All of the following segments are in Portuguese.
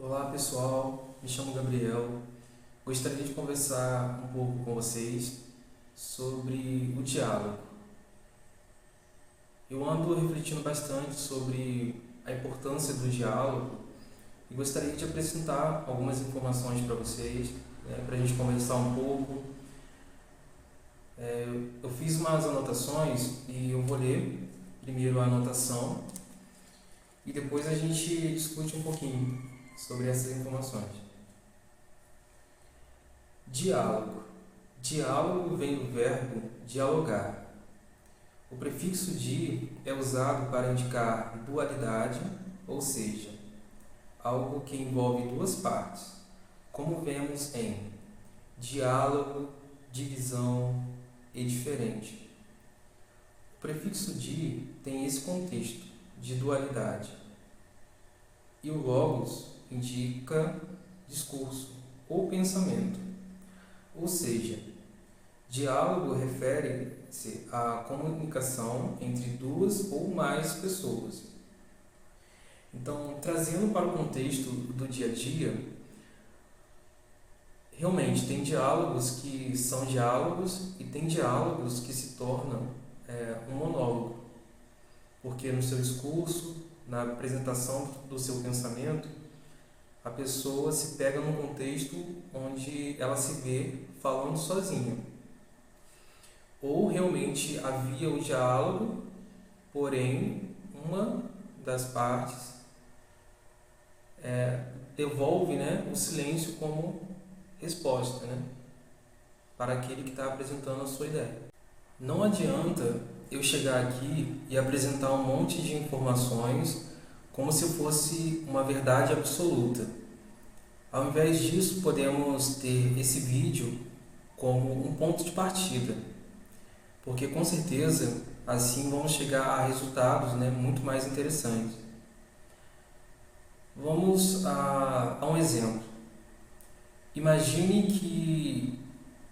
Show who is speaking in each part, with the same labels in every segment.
Speaker 1: Olá pessoal, me chamo Gabriel. Gostaria de conversar um pouco com vocês sobre o diálogo. Eu ando refletindo bastante sobre a importância do diálogo e gostaria de apresentar algumas informações para vocês, para a gente conversar um pouco. Eu fiz umas anotações e eu vou ler primeiro a anotação e depois a gente discute um pouquinho sobre essas informações. Diálogo. Diálogo vem do verbo dialogar. O prefixo "di" é usado para indicar dualidade, ou seja, algo que envolve duas partes, como vemos em diálogo, divisão e diferente. O prefixo "di" tem esse contexto de dualidade. E o logos indica discurso ou pensamento. Ou seja, diálogo refere-se à comunicação entre duas ou mais pessoas. Então, trazendo para o contexto do dia a dia, realmente tem diálogos que são diálogos e tem diálogos que se tornam um monólogo, porque no seu discurso, na apresentação do seu pensamento, a pessoa se pega num contexto onde ela se vê falando sozinha. Ou realmente havia o diálogo, porém uma das partes devolve o silêncio como resposta para aquele que está apresentando a sua ideia. Não adianta eu chegar aqui e apresentar um monte de informações como se fosse uma verdade absoluta. Ao invés disso, podemos ter esse vídeo como um ponto de partida, porque com certeza assim vamos chegar a resultados muito mais interessantes. Vamos a um exemplo. Imagine que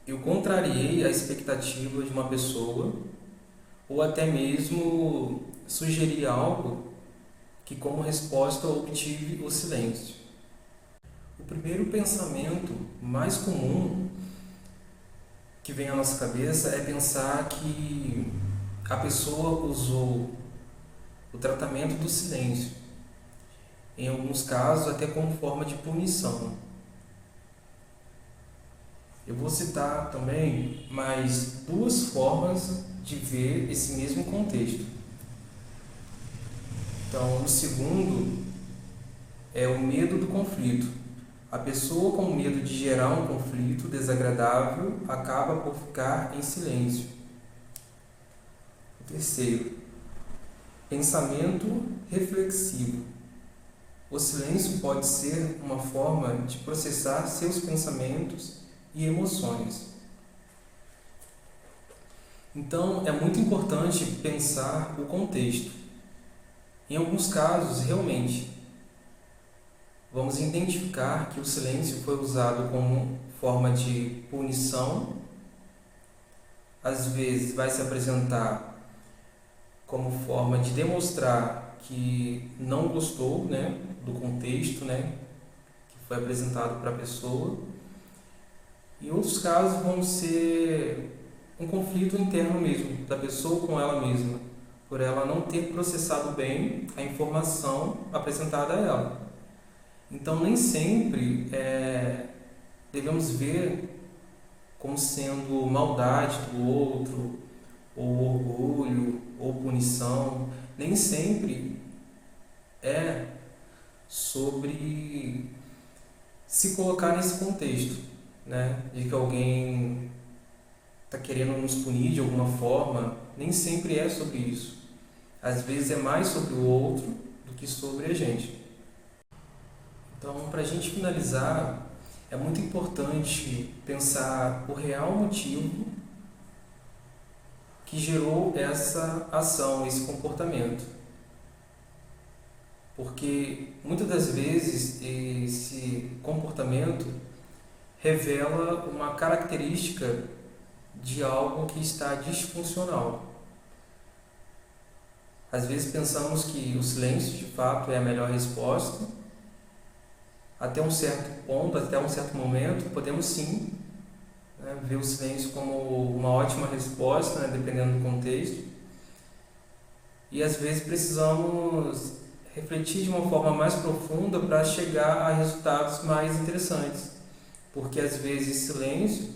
Speaker 1: eu contrariei a expectativa de uma pessoa ou até mesmo sugeri algo que como resposta obtive o silêncio. O primeiro pensamento mais comum que vem à nossa cabeça é pensar que a pessoa usou o tratamento do silêncio, em alguns casos até como forma de punição. Eu vou citar também mais duas formas de ver esse mesmo contexto. Então, o segundo é o medo do conflito. A pessoa com medo de gerar um conflito desagradável acaba por ficar em silêncio. O terceiro, pensamento reflexivo. O silêncio pode ser uma forma de processar seus pensamentos e emoções. Então, é muito importante pensar o contexto. Em alguns casos, realmente, vamos identificar que o silêncio foi usado como forma de punição. Às vezes, vai se apresentar como forma de demonstrar que não gostou do contexto que foi apresentado para a pessoa. Em outros casos, vão ser um conflito interno mesmo, da pessoa com ela mesma, por ela não ter processado bem a informação apresentada a ela. Então, nem sempre devemos ver como sendo maldade do outro, ou orgulho, ou punição. Nem sempre é sobre se colocar nesse contexto, de que alguém está querendo nos punir de alguma forma. Nem sempre é sobre isso. Às vezes é mais sobre o outro do que sobre a gente. Então, para a gente finalizar, é muito importante pensar o real motivo que gerou essa ação, esse comportamento. Porque muitas das vezes esse comportamento revela uma característica de algo que está disfuncional. Às vezes pensamos que o silêncio de fato é a melhor resposta, até um certo ponto, até um certo momento, podemos sim, né, ver o silêncio como uma ótima resposta, né, dependendo do contexto. E às vezes precisamos refletir de uma forma mais profunda para chegar a resultados mais interessantes, porque às vezes silêncio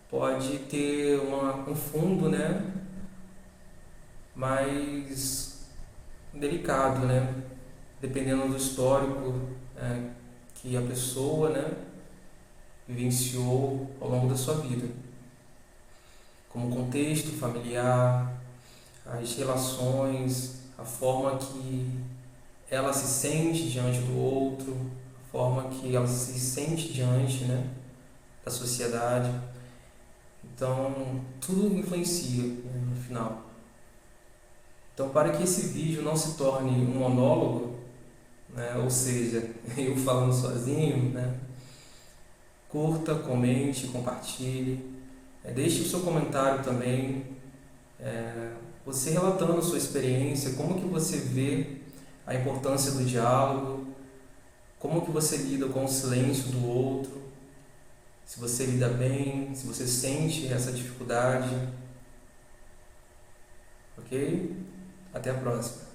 Speaker 1: pode ter um fundo, né, mais delicado, né, dependendo do histórico que a pessoa, né, vivenciou ao longo da sua vida, como o contexto familiar, as relações, a forma que ela se sente diante do outro, a forma que ela se sente diante, né, da sociedade. Então, tudo influencia, né, no final. Então, para que esse vídeo não se torne um monólogo, né, ou seja, eu falando sozinho, né, curta, comente, compartilhe, deixe o seu comentário também, você relatando a sua experiência, como que você vê a importância do diálogo, como que você lida com o silêncio do outro, se você lida bem, se você sente essa dificuldade, ok? Até a próxima.